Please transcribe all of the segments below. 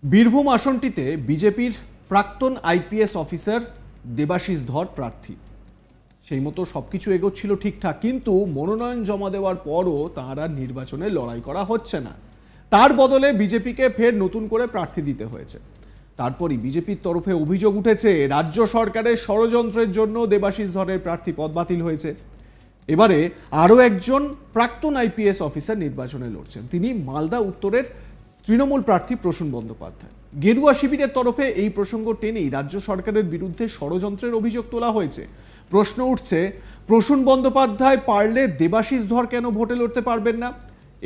বীরভূম আসনটিতে বিজেপির প্রাক্তন IPS officer Debashis ধর প্রার্থী। সেই মতো সবকিছু এগোচ্ছিল ঠিকঠাক, কিন্তু মনোনয়ন জমা দেওয়ার পরও তাঁর আর নির্বাচনে লড়াই করা হচ্ছে না। তার বদলে বিজেপিকে ফের নতুন করে প্রার্থী দিতে হয়েছে। তারপরই বিজেপির তরফে অভিযোগ উঠেছে, রাজ্য সরকারের ষড়যন্ত্রের জন্য দেবাশিস ধরের প্রার্থী পদ বাতিল হয়েছে। এবারে আরও একজন প্রাক্তন আইপিএস অফিসার নির্বাচনে লড়ছেন। তিনি মালদা উত্তরের তৃণমূল প্রার্থী প্রসূন বন্দ্যোপাধ্যায়। গেরুয়া শিবিরের তরফে এই প্রসঙ্গ টেনেই রাজ্য সরকারের বিরুদ্ধে ষড়যন্ত্রের অভিযোগ তোলা হয়েছে। প্রশ্ন উঠছে, প্রসূন বন্দ্যোপাধ্যায় পারলে দেবাশিস ধর কেন ভোটে লড়তে পারবেন না?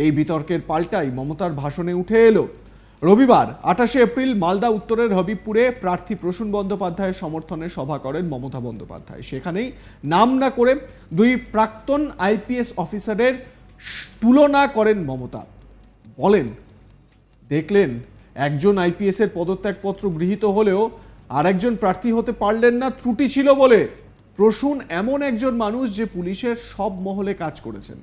এই বিতর্কের পাল্টাই মমতার ভাষণে উঠে এলো। রবিবার 28 এপ্রিল মালদা উত্তরের হবিবপুরে প্রার্থী প্রসূন বন্দ্যোপাধ্যায়ের সমর্থনে সভা করেন মমতা বন্দ্যোপাধ্যায়। সেখানেই নাম না করে দুই প্রাক্তন আইপিএস অফিসারের তুলনা করেন মমতা। বলেন, দেখলেন একজন আইপিএস এর পদত্যাগপত্র গৃহীত হলেও আরেকজন প্রার্থী হতে পারলেন না, ত্রুটি ছিল বলে। প্রসূন এমন একজন মানুষ যে পুলিশের সব মহলে কাজ করেছেন,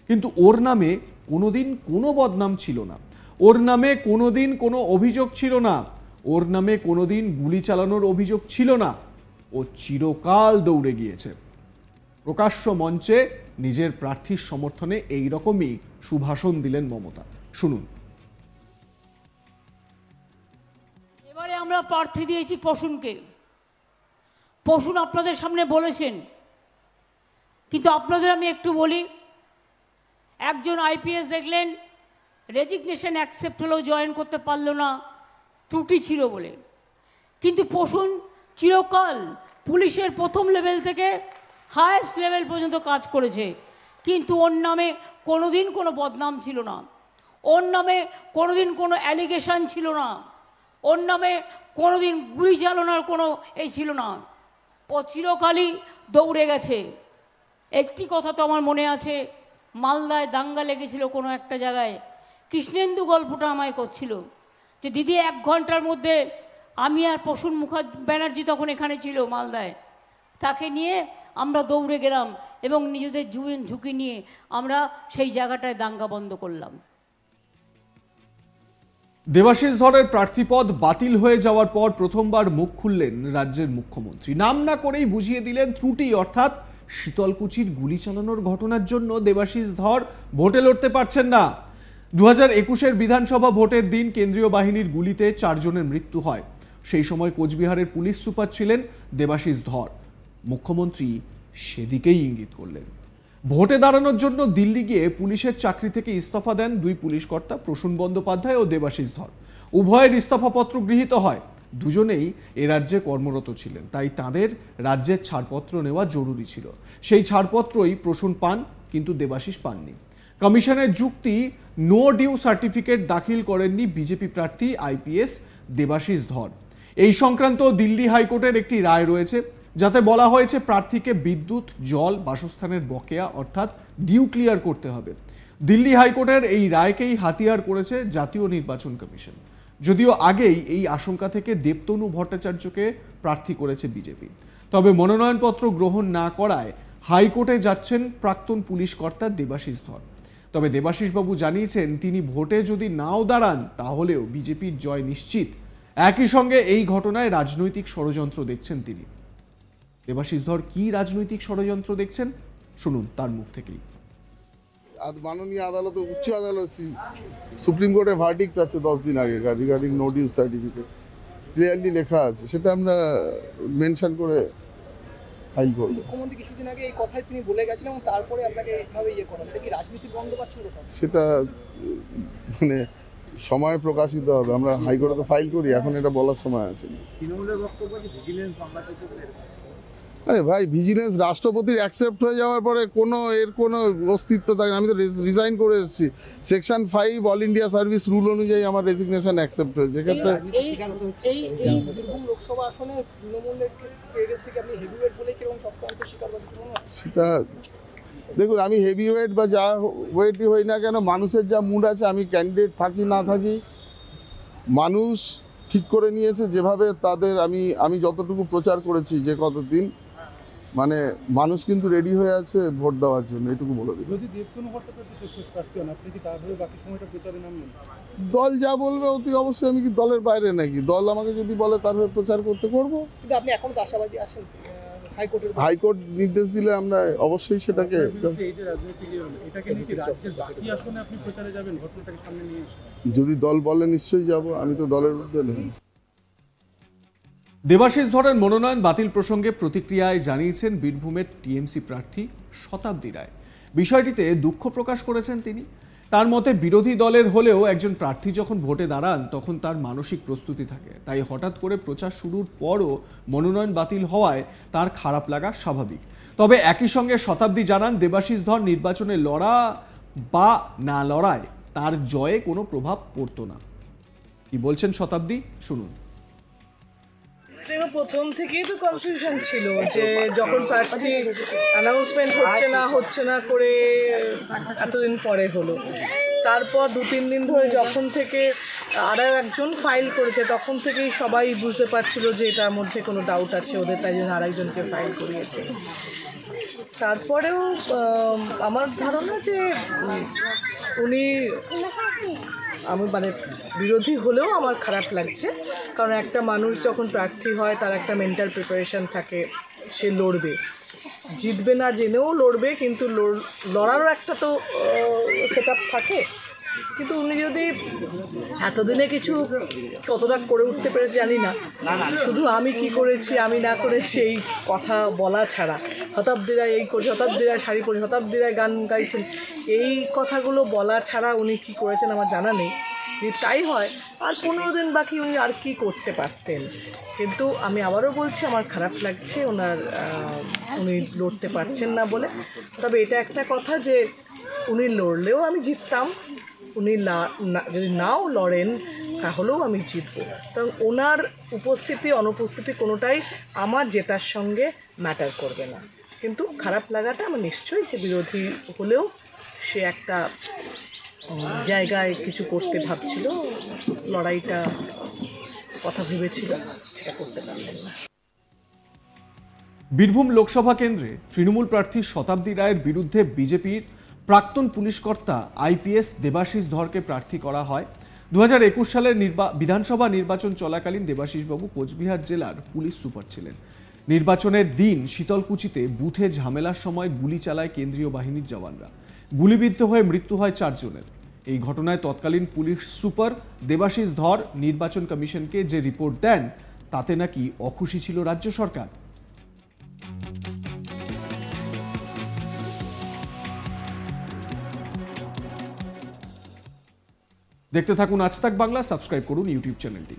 কিন্তু ওর নামে কোনোদিন কোনো বদনাম ছিল না, ওর নামে কোনোদিন কোনো অভিযোগ ছিল না, ওর নামে কোনোদিন গুলি চালানোর অভিযোগ ছিল না। ও চিরকাল দৌড়ে গিয়েছে। প্রকাশ্য মঞ্চে নিজের প্রার্থীর সমর্থনে এই রকমই সুভাষণ দিলেন মমতা। শুনুন। এবারে আমরা প্রার্থী দিয়েছি প্রসূনকে। প্রসূন আপনাদের সামনে বলেছেন, কিন্তু আপনাদের আমি একটু বলি, একজন আইপিএস দেখলেন রেজিগনেশন অ্যাকসেপ্ট হলেও জয়েন করতে পারলো না, ত্রুটি ছিল বলে। কিন্তু প্রসূন চিরকাল পুলিশের প্রথম লেভেল থেকে হায়েস্ট লেভেল পর্যন্ত কাজ করেছে, কিন্তু ওর নামে কোনোদিন কোনো বদনাম ছিল না, ওর নামে কোনোদিন কোনো অ্যালিগেশন ছিল না, ওর নামে কোনোদিন গুলি চালানোর কোনো এই ছিল না। ও চিরকালই দৌড়ে গেছে। একটি কথা তো আমার মনে আছে, মালদায় দাঙ্গা লেগেছিল কোনো একটা জায়গায়, কৃষ্ণেন্দু গল্পটা আমায় করছিল যে দিদি 1 ঘন্টার মধ্যে আমি আর প্রসূন ব্যানার্জি তখন এখানে ছিল মালদায়, তাকে নিয়ে আমরা দৌড়ে গেলাম এবং নিজেদের জীবন ঝুঁকি নিয়ে আমরা সেই জায়গাটায় দাঙ্গা বন্ধ করলাম। দেবাশিস ধরের প্রার্থীপদ বাতিল হয়ে যাওয়ার পর প্রথমবার মুখ খুললেন রাজ্যের মুখ্যমন্ত্রী। নাম না করেই বুঝিয়ে দিলেন ত্রুটি, অর্থাৎ শীতলকুচির গুলি চালানোর ঘটনার জন্য দেবাশিস ধর ভোটে লড়তে পারছেন না। 2021-এর বিধানসভা ভোটের দিন কেন্দ্রীয় বাহিনীর গুলিতে 4 জনের মৃত্যু হয়। সেই সময় কোচবিহারের পুলিশ সুপার ছিলেন দেবাশিস ধর। মুখ্যমন্ত্রী সেদিকেই ইঙ্গিত করলেন। ভোটে দাঁড়ানোর জন্য দিল্লি গিয়ে পুলিশের চাকরি থেকে ইস্তফা দেন দুই পুলিশ কর্তা, প্রসূন বন্দ্যোপাধ্যায় ও দেবাশিস ধর। উভয়ের ইস্তফাপত্র গৃহীত হয়। দুজনেই এ রাজ্যে কর্মরত ছিলেন, তাই তাদের রাজ্যের ছাড়পত্র নেওয়া জরুরি ছিল। সেই ছাড়পত্রই প্রসূন পান, কিন্তু দেবাশিস পাননি। কমিশনের যুক্তি, নো ডিউ সার্টিফিকেট দাখিল করেননি বিজেপি প্রার্থী আইপিএস দেবাশিস ধর। এই সংক্রান্ত দিল্লি হাইকোর্টের একটি রায় রয়েছে, যাতে বলা হয়েছে প্রার্থীকে বিদ্যুৎ, জল, বাসস্থানের বকেয়া অর্থাৎ ডিউ ক্লিয়ার করতে হবে। দিল্লি হাইকোর্টের এই রায়কেই হাতিয়ার করেছে জাতীয় নির্বাচন কমিশন। যদিও আগেই এই আশঙ্কা থেকে দেবতনু ভট্টাচার্যকে প্রার্থী করেছে বিজেপি। তবে মনোনয়নপত্র গ্রহণ না করায় হাইকোর্টে যাচ্ছেন প্রাক্তন পুলিশ কর্তা দেবাশিস ধর। তবে দেবাশিসবাবু জানিয়েছেন, তিনি ভোটে যদি নাও দাঁড়ান তাহলেও বিজেপির জয় নিশ্চিত। একই সঙ্গে এই ঘটনায় রাজনৈতিক ষড়যন্ত্র দেখছেন তিনি। দেবাশিস ধর কি রাজনৈতিক ষড়যন্ত্র দেখছেন, শুনুন তার মুখ থেকেই। মাননীয় আদালত, উচ্চ আদালত, সুপ্রিম কোর্টের ভার্ডিক্ট আছে 10 দিন আগে regarding no due certificate, clearly লেখা আছে, সেটা আমরা মেনশন করে ফাইল করব। মুখ্যমন্ত্রী কিছুদিন আগে এই কথাই তিনি বলে গেছিলেন এবং তারপরে আপনাকে এইভাবে করা, এটা কি রাজনীতির গন্ধ পাচ্ছেন কোথাও? সেটা মানে সময় প্রকাশিত হবে। আমরা হাইকোর্টে তো ফাইল করি, এখন এটা বলার সময় আছে। তৃণমূলের বক্তব্য যে ভিজিলেন্স বাংলাদেশে, আরে ভাই, ভিজিলেন্স রাষ্ট্রপতির অ্যাকসেপ্ট হয়ে যাওয়ার পরে কোনো অস্তিত্ব থাকে না। আমি তো রিজাইন করে এসেছি। Section 5 all India service rule অনুযায়ী আমার রেজিগনেশন অ্যাকসেপ্ট হয়েছে। এক্ষেত্রে এই বীরভূম লোকসভা আসনে তৃণমূলের ক্রেডিটকে আপনি হেভিওয়েট বলে কিরকম চক্রান্ত শিকার করছেন? সেটা দেখুন, আমি হেভি ওয়েট বা যা ওয়েটই হই না কেন, মানুষের যা মুড আছে, আমি ক্যান্ডিডেট থাকি না থাকি, মানুষ ঠিক করে নিয়েছে যেভাবে তাদের আমি যতটুকু প্রচার করেছি যে কতদিন, মানে মানুষ কিন্তু রেডি হয়ে আছে ভোট দেওয়ার জন্য, এটুকু বলে দিই। যদি দেবতনু ভট্টাচার্য শেষমেশ প্রার্থী হন, আপনি কি তারপরে বাকি সময়টা প্রচারে নামবেন? দল যা বলবে অতি অবশ্যই, আমি কি দলের বাইরে নাকি? দল আমাকে যদি বলে তার হয়ে প্রচার করবো। কিন্তু আপনি এখন তো আশাবাদী আছেন হাইকোর্ট নির্দেশ দিলে আমরা অবশ্যই সেটাকে। এই যে রাজনৈতিক এটাকে নিয়ে কি রাজ্যের বাকি আসনে আপনি প্রচারে যাবেন, ঘটনাটাকে সামনে নিয়ে এসে? যদি দল বলে নিশ্চয়ই যাব, আমি তো দলের ঊর্ধ্বে নেই। দেবাশিস ধরের মনোনয়ন বাতিল প্রসঙ্গে প্রতিক্রিয়ায় জানিয়েছেন বীরভূমের টিএমসি প্রার্থী শতাব্দী রায়। বিষয়টিতে দুঃখ প্রকাশ করেছেন তিনি। তার মতে বিরোধী দলের হলেও একজন প্রার্থী যখন ভোটে দাঁড়ান তখন তার মানসিক প্রস্তুতি থাকে, তাই হঠাৎ করে প্রচার শুরুর পরও মনোনয়ন বাতিল হওয়ায় তার খারাপ লাগা স্বাভাবিক। তবে একই সঙ্গে শতাব্দী জানান দেবাশিস ধর নির্বাচনে লড়া বা না লড়ায় তার জয়ে কোনো প্রভাব পড়তো না। কি বলছেন শতাব্দী, শুনুন। প্রথম থেকেই তো কনফিউশন ছিল যে যখন প্রার্থী অ্যানাউন্সমেন্ট হচ্ছে না করে এতদিন পরে হলো, তারপর 2-3 দিন ধরে যখন থেকে আরও একজন ফাইল করেছে তখন থেকেই সবাই বুঝতে পারছিল যে এটার মধ্যে কোনো ডাউট আছে ওদের, তাই জন্য আরেকজনকে ফাইল করিয়েছে। তারপরেও আমার ধারণা যে উনি, আমি মানে বিরোধী হলেও আমার খারাপ লাগছে, কারণ একটা মানুষ যখন প্রার্থী হয় তার একটা মেন্টাল প্রিপারেশন থাকে, সে লড়বে, জিতবে না জেনেও লড়বে, কিন্তু লড়ারও একটা তো সেট আপ থাকে। কিন্তু উনি যদি এতদিনে কিছু কতটা করে উঠতে পেরেছে জানি না, শুধু আমি কি করেছি আমি না করেছি এই কথা বলা ছাড়া, শতাব্দীরা এই করছে, শতাব্দীরা শাড়ি পরে, শতাব্দীরা গান গাইছেন, এই কথাগুলো বলা ছাড়া উনি কি করেছেন আমার জানা নেই। যদি তাই হয় আর 15 দিন বাকি, উনি আর কি করতে পারতেন। কিন্তু আমি আবারও বলছি আমার খারাপ লাগছে উনি লড়তে পারছেন না বলে। তবে এটা একটা কথা যে উনি লড়লেও আমি জিততাম, উনি যদি নাও লড়েন তাহলেও আমি জিতব, কারণ ওনার উপস্থিতি অনুপস্থিতি কোনোটাই আমার জেতার সঙ্গে ম্যাটার করবে না। কিন্তু খারাপ লাগাটা আমার নিশ্চয়ই, যে বিরোধী হলেও সে একটা জায়গায় কিছু করতে ভাবছিল, লড়াইটা কথা ভেবেছিল, সেটা করতে পারলেন না। বীরভূম লোকসভা কেন্দ্রে তৃণমূল প্রার্থী শতাব্দী রায়ের বিরুদ্ধে বিজেপির প্রাক্তন পুলিশকর্তা আইপিএস দেবাশিস ধরকে প্রার্থী করা হয়। 2021 সালের বিধানসভা নির্বাচন চলাকালীন দেবাশিসবাবু কোচবিহার জেলার পুলিশ সুপার ছিলেন। নির্বাচনের দিন শীতলকুচিতে বুথে ঝামেলার সময় গুলি চালায় কেন্দ্রীয় বাহিনীর জওয়ানরা। গুলিবিদ্ধ হয়ে মৃত্যু হয় 4 জনের। এই ঘটনায় তৎকালীন পুলিশ সুপার দেবাশিস ধর নির্বাচন কমিশনকে যে রিপোর্ট দেন তাতে নাকি অখুশি ছিল রাজ্য সরকার। দেখতে থাকুন আজ তাক বাংলা, সাবস্ক্রাইব করুন ইউটিউব চ্যানেলটি।